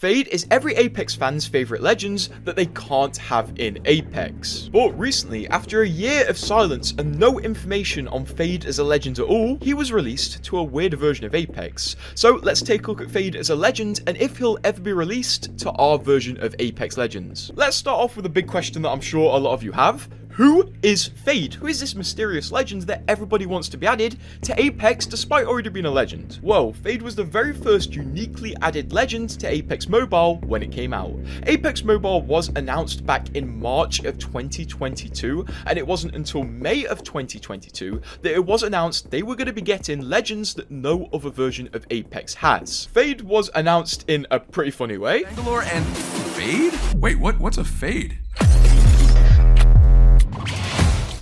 Fade is every Apex fan's favourite legends that they can't have in Apex. But recently, after a year of silence and no information on Fade as a legend at all, he was released to a weird version of Apex. So let's take a look at Fade as a legend and if he'll ever be released to our version of Apex Legends. Let's start off with a big question that I'm sure a lot of you have. Who is Fade? Who is this mysterious legend that everybody wants to be added to Apex despite already being a legend? Well, Fade was the very first uniquely added legend to Apex Mobile when it came out. Apex Mobile was announced back in March of 2022, and it wasn't until May of 2022 that it was announced they were going to be getting legends that no other version of Apex has. Fade was announced in a pretty funny way. Bangalore and Fade? Wait, what's a Fade?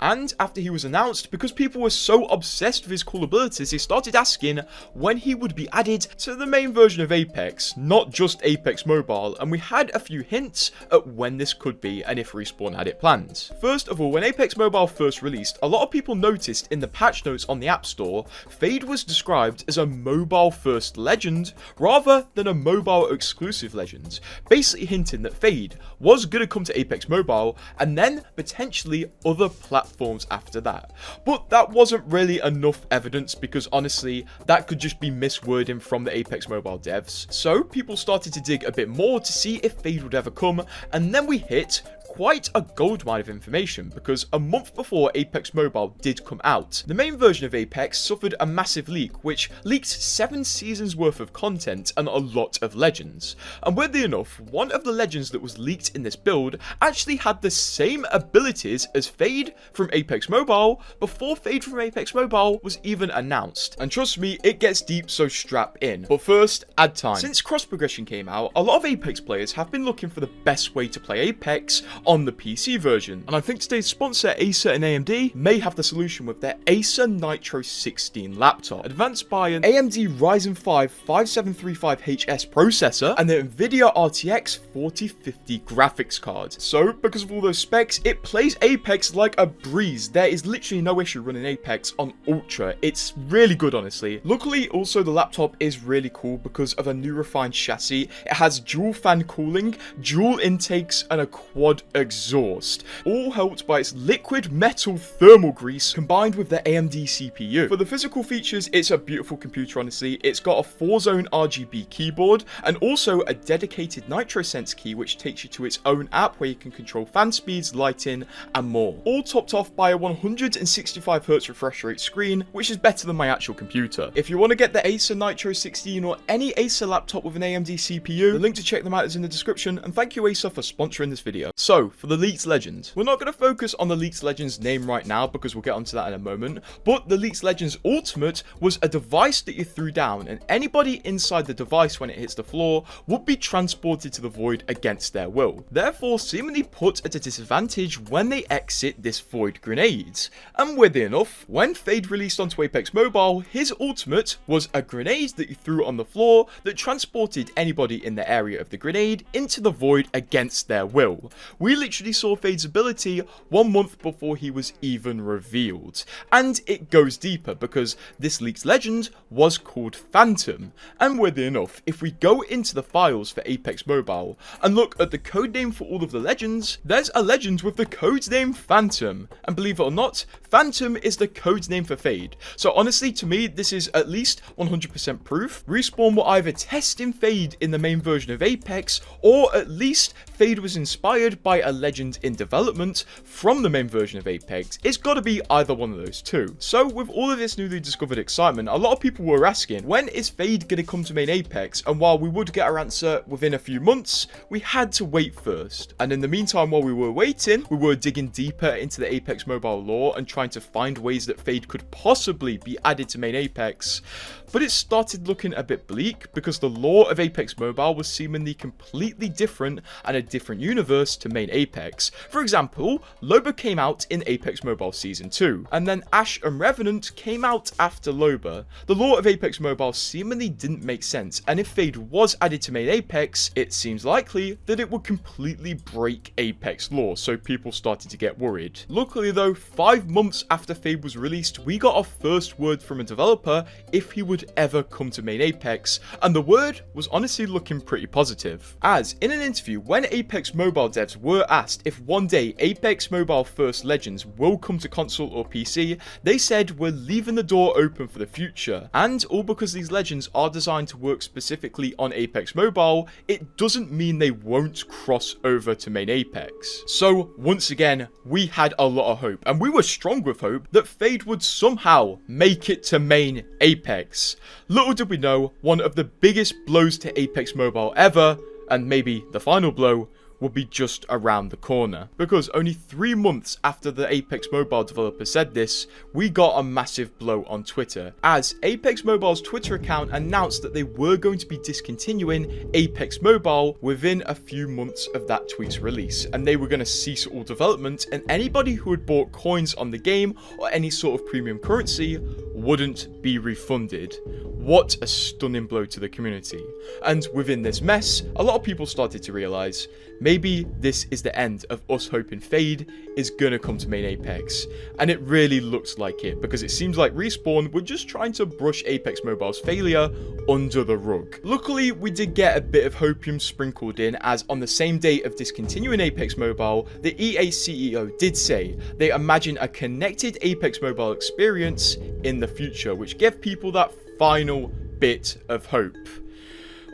And after he was announced, because people were so obsessed with his cool abilities, they started asking when he would be added to the main version of Apex, not just Apex Mobile, and we had a few hints at when this could be and if Respawn had it planned. First of all, when Apex Mobile first released, a lot of people noticed in the patch notes on the App Store, Fade was described as a mobile-first legend rather than a mobile-exclusive legend, basically hinting that Fade was going to come to Apex Mobile and then potentially other platforms after that. But that wasn't really enough evidence because honestly, that could just be miswording from the Apex Mobile devs. So people started to dig a bit more to see if Fade would ever come, and then we hit quite a goldmine of information because a month before Apex Mobile did come out, the main version of Apex suffered a massive leak which leaked 7 seasons worth of content and a lot of legends. And weirdly enough, one of the legends that was leaked in this build actually had the same abilities as Fade from Apex Mobile before Fade from Apex Mobile was even announced. And trust me, it gets deep, so strap in. But first, ad time. Since cross progression came out, a lot of Apex players have been looking for the best way to play Apex on the PC version, and I think today's sponsor Acer and AMD may have the solution with their Acer Nitro 16 laptop, advanced by an AMD Ryzen 5 5735HS processor and the Nvidia RTX 4050 graphics card. So because of all those specs, it plays Apex like a breeze. There is literally no issue running Apex on Ultra. It's really good, honestly. Luckily, also the laptop is really cool because of a new refined chassis. It has dual fan cooling, dual intakes, and a quad exhaust, all helped by its liquid metal thermal grease combined with the AMD CPU. For the physical features, it's a beautiful computer, honestly. It's got a 4-zone RGB keyboard and also a dedicated NitroSense key which takes you to its own app where you can control fan speeds, lighting, and more. All topped off by a 165Hz refresh rate screen, which is better than my actual computer. If you want to get the Acer Nitro 16 or any Acer laptop with an AMD CPU, the link to check them out is in the description, and thank you Acer for sponsoring this video. So, for the leaked legend, we're not going to focus on the leaked legend's name right now because we'll get onto that in a moment, but the leaked legend's ultimate was a device that you threw down, and anybody inside the device when it hits the floor would be transported to the void against their will, therefore seemingly put at a disadvantage when they exit this void grenade. And weirdly enough, when Fade released onto Apex Mobile, his ultimate was a grenade that you threw on the floor that transported anybody in the area of the grenade into the void against their will. We literally saw Fade's ability 1 month before he was even revealed. And it goes deeper because this leaked legend was called Phantom. And weirdly enough, if we go into the files for Apex Mobile and look at the codename for all of the legends, there's a legend with the codename Phantom. And believe it or not, Phantom is the codename for Fade. So honestly, to me, this is at least 100% proof. Respawn were either testing Fade in the main version of Apex, or at least Fade was inspired by a legend in development from the main version of Apex. It's got to be either one of those two. So with all of this newly discovered excitement, a lot of people were asking, when is Fade going to come to main Apex? And while we would get our answer within a few months, we had to wait first. And in the meantime, while we were waiting, we were digging deeper into the Apex Mobile lore and trying to find ways that Fade could possibly be added to main Apex. But it started looking a bit bleak because the lore of Apex Mobile was seemingly completely different and a different universe to main main Apex. For example, Loba came out in Apex Mobile Season 2, and then Ash and Revenant came out after Loba. The lore of Apex Mobile seemingly didn't make sense, and if Fade was added to main Apex, it seems likely that it would completely break Apex lore, so people started to get worried. Luckily though, 5 months after Fade was released, we got our first word from a developer if he would ever come to main Apex, and the word was honestly looking pretty positive. As in an interview, when Apex Mobile devs were asked if one day Apex Mobile First Legends will come to console or PC, they said we're leaving the door open for the future, and all because these legends are designed to work specifically on Apex Mobile, it doesn't mean they won't cross over to main Apex. So once again, we had a lot of hope, and we were strong with hope that Fade would somehow make it to main Apex. Little did we know, one of the biggest blows to Apex Mobile ever, and maybe the final blow, would be just around the corner. Because only 3 months after the Apex Mobile developer said this, we got a massive blow on Twitter, as Apex Mobile's Twitter account announced that they were going to be discontinuing Apex Mobile within a few months of that tweet's release, and they were going to cease all development, and anybody who had bought coins on the game or any sort of premium currency wouldn't be refunded. What a stunning blow to the community. And within this mess, a lot of people started to realise maybe this is the end of us hoping Fade is gonna come to main Apex. And it really looks like it, because it seems like Respawn were just trying to brush Apex Mobile's failure under the rug. Luckily, we did get a bit of hopium sprinkled in, as on the same day of discontinuing Apex Mobile, the EA CEO did say they imagine a connected Apex Mobile experience in the future, which gave people that final bit of hope.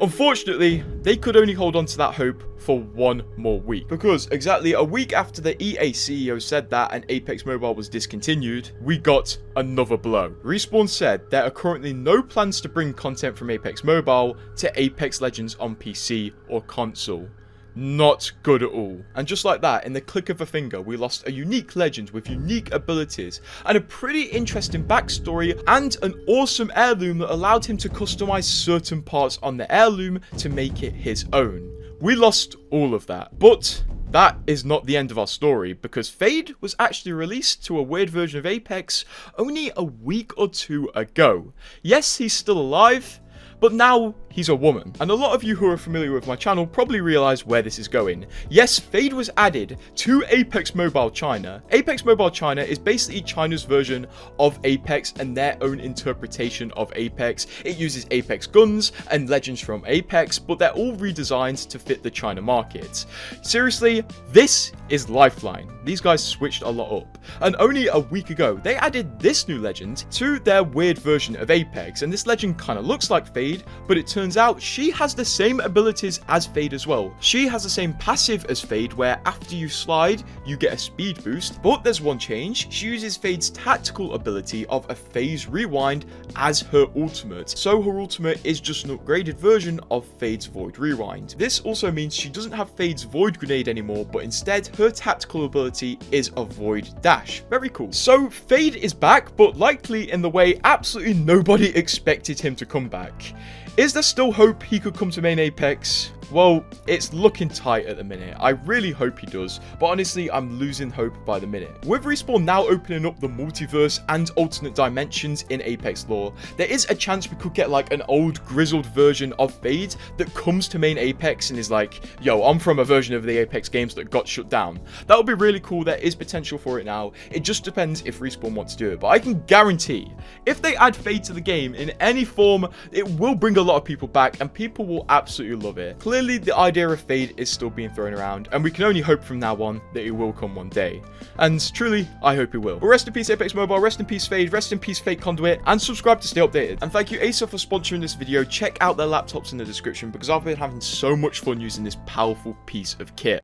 Unfortunately, they could only hold on to that hope for 1 more week, because exactly a week after the EA CEO said that and Apex Mobile was discontinued, we got another blow. Respawn said there are currently no plans to bring content from Apex Mobile to Apex Legends on PC or console. Not good at all. And just like that, in the click of a finger, we lost a unique legend with unique abilities and a pretty interesting backstory and an awesome heirloom that allowed him to customize certain parts on the heirloom to make it his own. We lost all of that, but that is not the end of our story, because Fade was actually released to a weird version of Apex only a week or 2 ago. Yes, he's still alive, but now he's a woman. And a lot of you who are familiar with my channel probably realize where this is going. Yes, Fade was added to Apex Mobile China. Apex Mobile China is basically China's version of Apex and their own interpretation of Apex. It uses Apex guns and legends from Apex, but they're all redesigned to fit the China market. Seriously, this is Lifeline. These guys switched a lot up. And only a week ago, they added this new legend to their weird version of Apex. And this legend kind of looks like Fade, but it turns out she has the same abilities as Fade as well. She has the same passive as Fade, where after you slide, you get a speed boost, but there's one change. She uses Fade's tactical ability of a phase rewind as her ultimate. So her ultimate is just an upgraded version of Fade's Void Rewind. This also means she doesn't have Fade's Void Grenade anymore, but instead her tactical ability is a Void Dash. Very cool. So Fade is back, but likely in the way absolutely nobody expected him to come back. Is there still hope he could come to main Apex? Well, it's looking tight at the minute. I really hope he does, but honestly, I'm losing hope by the minute. With Respawn now opening up the multiverse and alternate dimensions in Apex lore, there is a chance we could get like an old grizzled version of Fade that comes to main Apex and is like, yo, I'm from a version of the Apex games that got shut down. That would be really cool. There is potential for it now. It just depends if Respawn wants to do it, but I can guarantee if they add Fade to the game in any form, it will bring a lot of people back and people will absolutely love it. Clearly, the idea of Fade is still being thrown around, and we can only hope from now on that it will come one day. And truly, I hope it will. But rest in peace Apex Mobile, rest in peace Fade, rest in peace Fake Conduit, and subscribe to stay updated. And thank you Acer for sponsoring this video. Check out their laptops in the description, because I've been having so much fun using this powerful piece of kit.